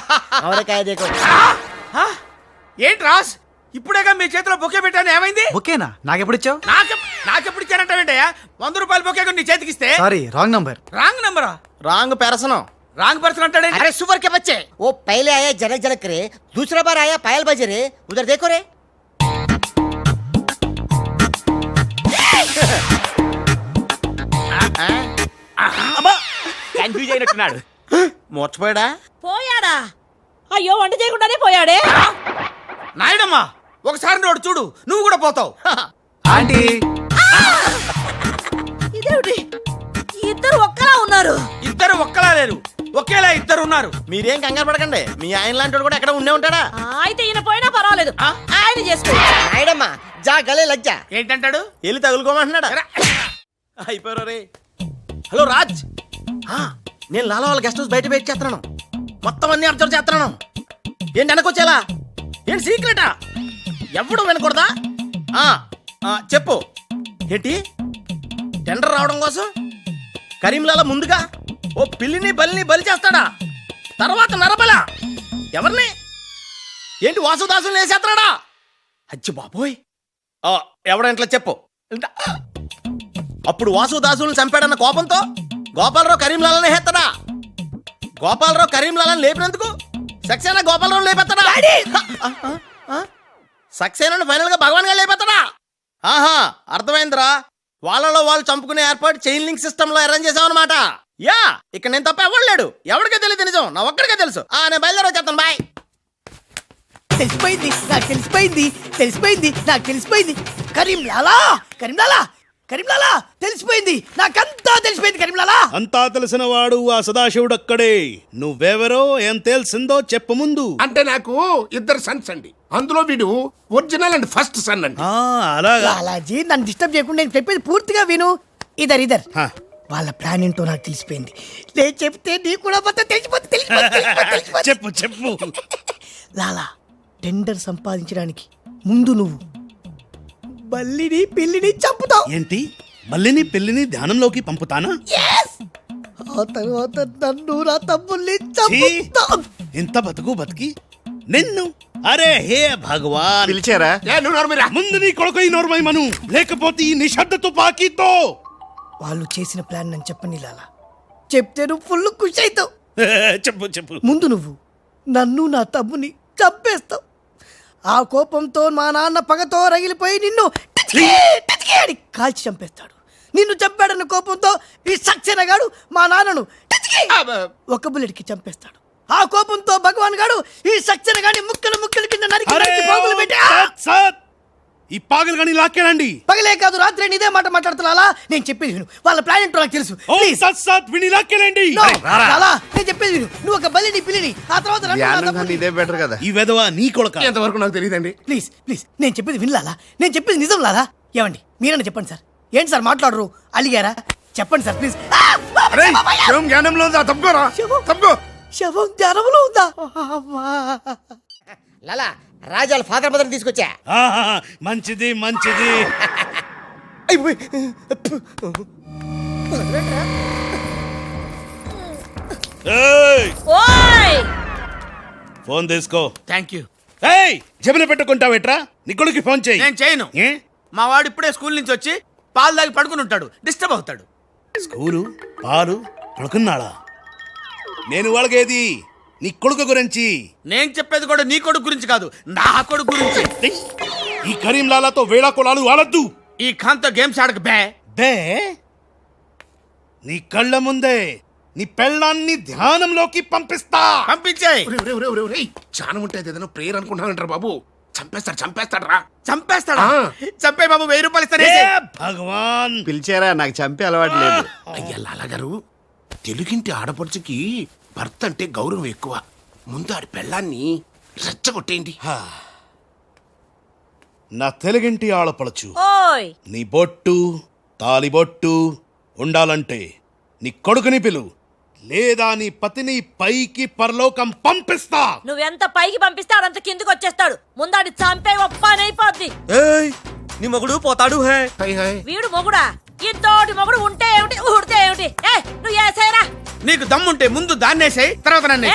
ఆవరకాయ దేకో. ఆ? ఏంటి రాస్, ఇప్పుడేగా మీ చేతిలో బొకే పెట్టాను, ఏమైంది? ఓకేనా? నాకెప్పుడు ఇచ్చావు? నాకెప్పుడు ఇచ్చానంటావేంటయ్యా? 100 రూపాయల బొకే నీ చేతికి ఇస్తే. Sorry wrong number. రాంగ్ నంబరా? Wrong person. రాంగ్ పర్సన్ అంటాడే. अरे सुपर के बच्चे, वो पहले आया जनक जनक रे, दूसरा बार आया पायल बजे रे, उधर देखो रे. కన్ఫ్యూజ్ అయినట్టున్నాడు. మోర్చిపోయాడా? పోయాడా? అయ్యో వంట చేయకుండానే పోయాడే. నాయుడమ్మా ఒకసారి నోడు చూడు, నువ్వు కూడా పోతావు. ఆంటీ ఇదేమిటి, ఇద్దరు ఒక్కలా ఉన్నారు. ఇద్దరు ఒక్కలా లేరు, ఒకేలా ఇద్దరు ఉన్నారు. మీరేం కంగారు పడకండి, మీ ఆయన లాంటి కూడా ఎక్కడ ఉండే ఉంటాడా? అయితే ఈయన పోయినా పర్వాలేదు, ఆయన చేసుకో. నాయుడమ్మా జా గలే లజ్జా. ఏంటంటాడు? వెళ్ళి తగులుకోమంటున్నాడా? అయిపోయారు రే. హలో రాజ్, నేను లాలా వాళ్ళ గెస్ట్ హౌస్ బయట వెయిట్ చేస్తున్నాను. మొత్తం అన్ని అబ్జర్వ్ చేస్తున్నాను. ఏంటి వెనకొచ్చేలా? ఏంటి సీక్రెటా? ఎవడు వినకూడదా? చెప్పు. ఏంటి టెండర్ రావడం కోసం కరీంలాలా ముందుగా ఓ పిల్లిని బలిని బలి చేస్తాడా? తర్వాత నరబల ఎవరిని? ఏంటి వాసుదాసుని వేసేస్తాడా? అచ్చి బాబోయ్, ఎవడంట్లా చెప్పు. అప్పుడు వాసుదాసులను చంపాడన్న కోపంతో గోపాలరావు కరీంలాలని హేత్తడా? గోపాలరావు కరీంలాలని లేపినందుకు సక్సేనా గోపాలరావు లేపెత్తడా? సక్సేనాను ఫైనల్ గా భగవాన్ గా లేపెత్తడా? ఆహా, అర్థమైందిరా. వాళ్ళలో వాళ్ళు చంపుకునే ఏర్పాటు చైన్ లింక్ సిస్టమ్ లో అరేంజ్ చేసామన్నమాట. యా, ఇక్కడ నేను తప్ప ఎవరు లేడు. ఎవరికే తెలియదు నిజం, నా ఒక్కడికే తెలుసు. నేను బయలుదేరి వచ్చేస్తాను. బాయ్. తెలిసిపోయింది నాకు, తెలిసిపోయింది తెలిసిపోయింది నాకు, తెలిసిపోయింది. కరీంలాలా కరీంలాలా కరీంలాలా తెలిసిపోయింది నాకంతా, తెలిసిపోయింది కరీంలాలా. అంతా తెలిసిన వాడు ఆ సదాశివుడు అక్కడే. నువ్వెవరో ఏం తెలిసిందో చెప్పు ముందు. అంటే నాకు ఇద్దరు సన్స్ అండి, అందులో వీడు ఒరిజినల్ అండ్ ఫస్ట్ సన్ అండి. లాలాజీ నన్ను డిస్టర్బ్ చేయకుండా నేను చెప్పేది పూర్తిగా విను. ఇదర్ ఇదర్ వాళ్ళ ప్లాన్ ఏంటో నాకు తెలిసిపోయింది. నేను చెప్తే నీకు కూడా మొత్తం తెలిసిపోతుంది. చెప్పు చెప్పు. లాలా, టెండర్ సంపాదించడానికి ముందు నువ్వు బల్లిని పిల్లిని చంపుతావు. ఏంటి, మల్లిని పిల్లిని ధ్యానంలోకి పంపుతానా? ఆ తర్వాత నన్ను నా తమ్ముల్ని చంపుతావు. ఇంత బతుకు బతికి నిన్ను అరే హే భగవాన్ పిలిచారా? ముందు నీ కొడుకు ఈ నోర్మై మను, లేకపోతే ఈ నిశ్శబ్ద తుపాకీతో. వాళ్ళు చేసిన ప్లాన్ నన్ను చెప్పని లాలా. చెప్తే నువ్వు ఫుల్ ఖుషి అవుతావు. చెప్పు చెప్పు. ముందు నువ్వు నన్ను నా తమ్ముని చంపేస్తావు. ఆ కోపంతో మా నాన్న పగతో రగిలిపోయి నిన్ను టిచికి టిచికి అని కాల్చి చంపేస్తాడు. నిన్ను చంపాడన్న కోపంతో ఈ సక్సేనా గాడు మా నాన్నను టిచికి ఒక బుల్లెట్కి చంపేస్తాడు. ఆ కోపంతో భగవాన్ గాడు ఈ సక్సేనా గాని ముక్కలు ముక్కలు కింద నరికి నరికి పోగులు పెట్టి ఈ పాగలు కానీ లాక్కేనండి. పగలే కాదు రాత్రి ఇదే మాట మాట్లాడుతున్నా. నేను చెప్పేది విను. వాళ్ళ ప్లాన్ ఏంటో నాకు తెలుసు. విని లాక్కేనండి. లాలా, నేను చెప్పేది విను. నువ్వు ఒక బలిని పిల్లిని ఆ తర్వాత నన్ను నా తమ్ముడిని. ఇదే బెటర్ కదా. ఈ వెధవ నీ కొడుక. ఎంతవరకు నాకు తెలియదండి. ప్లీజ్ ప్లీజ్ నేను చెప్పేది వినలాలా. నేను చెప్పేది నిజం లాలా. ఏమండి మీరన్నా చెప్పండి సార్. ఏంటి సార్ మాట్లాడరు? అలిగారా? చెప్పండి సార్ ప్లీజ్. జ్ఞానంలో ఉందా? తప్పుకోరా, శవం. తప్పుకో. శవం జ్ఞానంలో ఉందా? లాలా రాజాల ఫాదర్ మదర్ తీసుకొచ్చా. మంచిది మంచిది. ఓయ్ ఫోన్ తీసుకో. Thank you. ఏయ్ జబిన పెట్టుకుంటావేట్రా? నీ కొడుకు ఫోన్ చేయి. నేను చేయను. మా వాడు ఇప్పుడే స్కూల్ నుంచి వచ్చి పాలు తాగి పడుకుని ఉంటాడు, డిస్టర్బ్ అవుతాడు. స్కూలు పాలు పడుకున్నాడా? నేను వాళ్ళకేది నీ కొడుకు గురించి. నేను చెప్పేది కూడా నీ కొడుకు గురించి కాదు, నా కొడుకు గురించి. ఈ కరీంలాలాతో వేళా కొలాలు ఆడద్దు. ఈ ఖాన్తో గేమ్స్ ఆడక బే. బే నీ కళ్ళ ముందే నీ పెళ్ళాన్ని ధ్యానంలోకి పంపిస్తా. పంపించేయ్. జ్ఞానం ఉంటే ఏదైనా ప్రేయర్ అనుకుంటానంటారు బాబు. చంపేస్తాడు రా. చంపేస్తాడా? చంపే బాబు, 1000 రూపాయలు ఇస్తానే. భగవాన్ పిలిచారా? నాకు చంపే అలవాటు లేదు. అయ్యా లాలగారు, తెలుగింటి ఆడపడుచుకి భర్త అంటే గౌరవం ఎక్కువ. ముందు ఆడి పెళ్ళాన్ని రెచ్చగొట్టేయండి. నా తెలుగింటి ఆడపడచ్చు ఓయ్ నీ బొట్టు తాలిబొట్టు ఉండాలంటే నీ కొడుకుని పిలు, లేదా నీ పతిని పైకి పరలోకం పంపిస్తా. నువ్వెంత పైకి పంపిస్తే ఆడంత కిందకి వచ్చేస్తాడు. ముందాడి చంపే ఒప్పనైపోద్ది. నీ మొగుడు పోతాడు. హే వీడు మొగుడా? ఇంతోటి మొగుడు ఉంటే ఏమిటి, ఊడితే ఏమిటి? నువ్వు ఏసైరా. నీకు దమ్ముంటే ముందు దాన్నేసేయ్, తర్వాత నన్ను.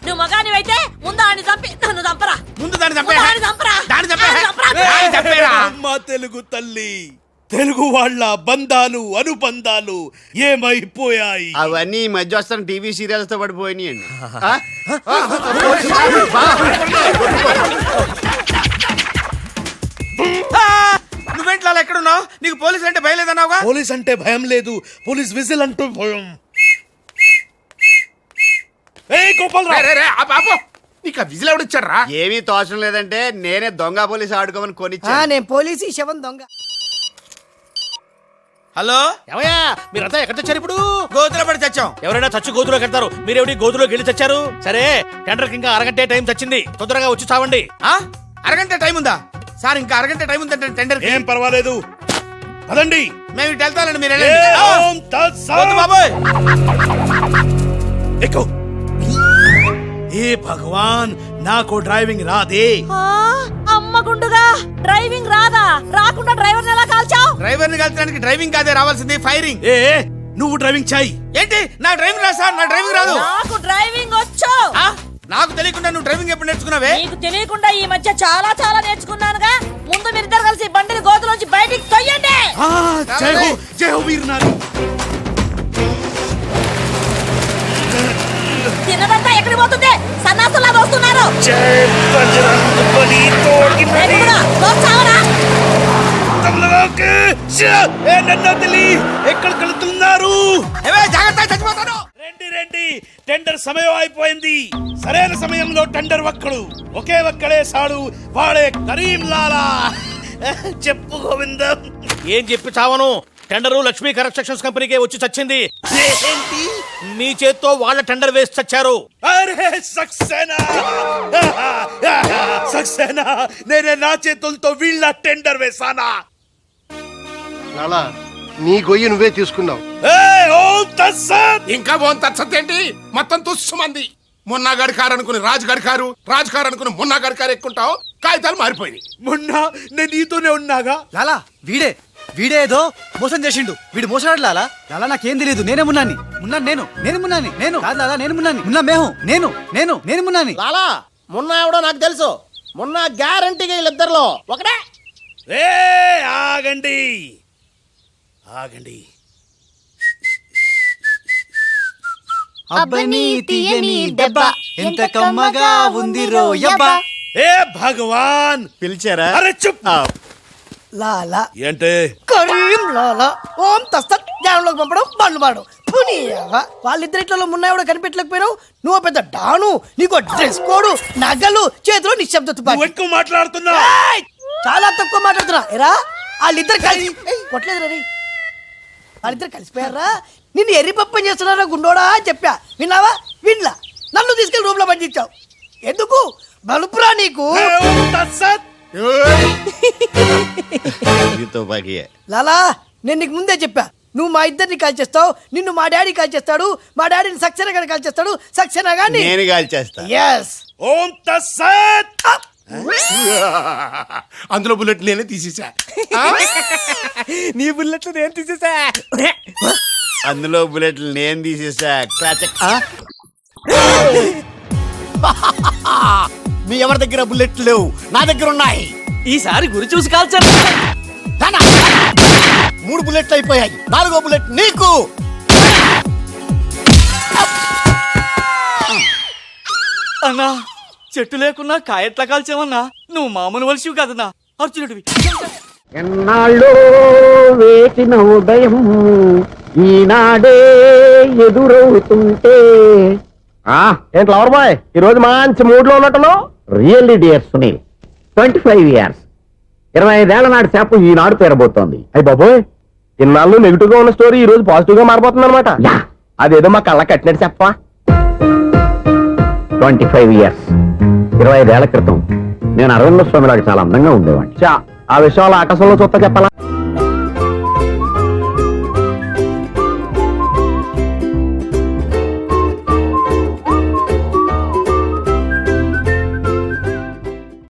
నువ్వు మగానివైతే ముందు ఆడిని చంపి నన్ను చంపరా. ముందు దాన్ని చంపే. దాన్ని చంపరా. దాన్ని చంపే. దాన్ని చంపరా. దాన్ని చంపేరా. అమ్మ తెలుగు తల్లి, తెలుగు వాళ్ళ బంధాలు అనుబంధాలు ఏమైపోయాయి? అవన్నీ ఈ మధ్య వస్తున్న టీవీ సీరియల్స్ తో పడిపోయినాయండి. నువ్వేంట్లో అలా ఎక్కడున్నావు? నీకు పోలీసులు అంటే భయం లేదన్నావుగా. పోలీస్ అంటే భయం లేదు, పోలీస్ విజిల్ అంటూ భయం. నీకు ఆ విజిల్ ఎవడిచ్చాడు రా? ఏమీ తోచడం లేదంటే నేనే దొంగ పోలీస్ ఆడుకోమని కొనిచ్చా. నేను పోలీసు ఈ శవం దొంగ. హలో ఏమయ్యా మీరంతా ఎక్కడ తెచ్చారు ఇప్పుడు? గోతులో పడి తెచ్చాం. ఎవరైనా చచ్చి గోతులో కడతారు, మీరేమిటి గోతులోకి వెళ్ళి తెచ్చారు? సరే టెండర్కి ఇంకా అరగంటే టైం తెచ్చింది, తొందరగా వచ్చి చావండి. అరగంట టైం ఉందా సార్? ఇంకా అరగంట టైం ఉందంటే టెండర్. ఏం పర్వాలేదు, పదండి. మేము ఇటు వెళ్తానండి, మీరు వెళ్ళండి. వద్దు బాబోయ్. ఎక్కు. ఏ భగవాన్, నాకు డ్రైవింగ్ రాదే. అమ్మ గుండుగా, డ్రైవింగ్ రాదా? రాకుండా డ్రైవర్ ఎలా కాల్చావు? డ్రైవర్ని కాల్చడానికి డ్రైవింగ్ కాదే రావాల్సింది, ఫైరింగ్. ఏ నువ్వు డ్రైవింగ్ చాయి. ఏంటి? నా డ్రైవింగ్ రా సార్, నా డ్రైవింగ్ రాదు. నాకు డ్రైవింగ్ వచ్చు. నాకు తెలియకుండా నువ్వు డ్రైవింగ్ ఎప్పుడు నేర్చుకున్నావే? నీకు తెలియకుండా ఈ మధ్య చాలా చాలా నేర్చుకున్నానుగా. ముందు మీరిద్దరు కలిసి బండిని గోతులోంచి బయటికి తొయ్యండి. జై హో, జై హో వీర్ నారి. తిన్నదంతా ఎక్కడికి పోతుంది? సన్నాసులా వస్తున్నారు. ఎక్కడ కలుతున్నారు? జాగ్రత్త, చచ్చిపోతాను. రండి, టెండర్ సమయం అయిపోయింది. సరైన సమయంలో టెండర్ ఒక్కడు, ఒకే ఒక్కడే సాడు, వాడే కరీం లాలా. చెప్పు గోవిందం. ఏం చెప్పి చావను? టెండరు లక్ష్మీ కన్స్ట్రక్షన్స్ కంపెనీకే వచ్చి చచ్చింది. ఏంటి? మీ చేత్తో వాళ్ళ టెండర్ వేసి చచ్చారు. అరే సక్సేనా, సక్సేనా, నేనే నా చేతులతో వీళ్ళ టెండర్ వేసానా? లాలా, నీ గొయ్యి నువ్వే తీసుకున్నావు. ఇంకా ఓం తత్సత్ ఏంటి? మొత్తం తుస్సుమంది. మొన్నగాడి కారు అనుకుని రాజుగాడి కారు, రాజుగారు అనుకుని మొన్నగాడి కారు ఎక్కుంటావు. కాగితాలు మారిపోయినాయి. మొన్న నేను నీతోనే ఉన్నాగా. లాలా వీడే ఏదో మోసం చేసిండు. వీడు మోసగాడు లాలా. లాలా నాకేం తెలియదు, నేనే మున్నాని. మున్నాను నేను కాదు లాలా, నేను మున్నాని. మున్నా మేహు నేను మున్నాని. లాలా మొన్న ఎవడో నాకు తెలుసు. మొన్న గ్యారంటీగా వీళ్ళిద్దరిలో ఒకటే. ఆగండి ఆగండి. అబ్బని తీయని దెబ్బ ఎంత కమ్మగా ఉంది రోయబ్బా. ఏ భగవాన్ పిలిచారా? అరే చుప్. లాలా ఏంటే కరీం లాలా ఓం తస్తత్ జ్ఞానంలోకి పంపడం బండ్లు పాడడం వాళ్ళిద్దరిట్లో మున్నాయి కనిపెట్టలేకపోయినావు. నువ్వు పెద్ద డాను, నీకు డ్రెస్ కోడ్, నగలు, చేతిలో నిశ్శబ్ద తుపాకీ. ఎక్కువ మాట్లాడుతున్నా. ఏయ్! చాలా తక్కువ మాట్లాడుతున్నా. ఎరా వాళ్ళిద్దరు కలిసి కొట్టలేదు రీ, వాళ్ళిద్దరు కలిసిపోయారా? నిన్ను ఎర్రిపప్పని చేస్తున్నారా గుండోడా అని చెప్పా. విన్నావా? వినలా. నన్ను తీసుకెళ్లి రూమ్ లో పండించావు. ఎందుకు? బలుపురా నీకు. లాలా నేను నీకు ముందే చెప్పా, నువ్వు మా ఇద్దరిని కాల్ చేస్తావు, నిన్ను మా డాడీ కాల్ చేస్తాడు, మా డాడీని సక్సేనా గాని కాల్ చేస్తాడు, సక్సేనా గాని నేను కాల్ చేస్తా. ఎస్. ఓం తస్సత్. అందులో బుల్లెట్ నేనే తీసేసా. నీ బుల్లెట్లు నేను తీసేసా. అందులో బుల్లెట్లు నేను తీసేసా. మీ ఎవరి దగ్గర బుల్లెట్లు లేవు, నా దగ్గర ఉన్నాయి. ఈసారి గురి చూసి కాల్చారు. 3 బుల్లెట్లు అయిపోయాయి, 4వ బుల్లెట్ నీకు. అన్నా చెట్టు లేకున్నా కాయట్లా కాల్చామన్నా. నువ్వు మామూలు వలసివి కదన్నా, అర్జునుడివి. ఎన్నాళ్ళు వేసిన ఉదయం ఈనాడే ఎదురవుతుంటే. ఏంటి లవర్ బాయ్, ఈ రోజు మంచి మూడ్ లో ఉన్నట్టును? రియల్లీ డియర్ సునీల్, 25 years 25 ఏళ్ల నాటి చేప ఈనాడు పేరబోతోంది. అయ్యి బాబోయ్, ఇన్నాళ్ళు నెగిటివ్ గా ఉన్న స్టోరీ ఈ రోజు పాజిటివ్ గా మారిపోతుంది అనమాట. అదేదో మా కళ్ళ కట్టినట్టు చెప్పా. 25 years 25 ఏళ్ల క్రితం నేను అరవింద స్వామి లాగా చాలా అందంగా ఉండేవాడిని. ఆ విషయాలు ఆకాశంలో చూస్తా చెప్పాలా?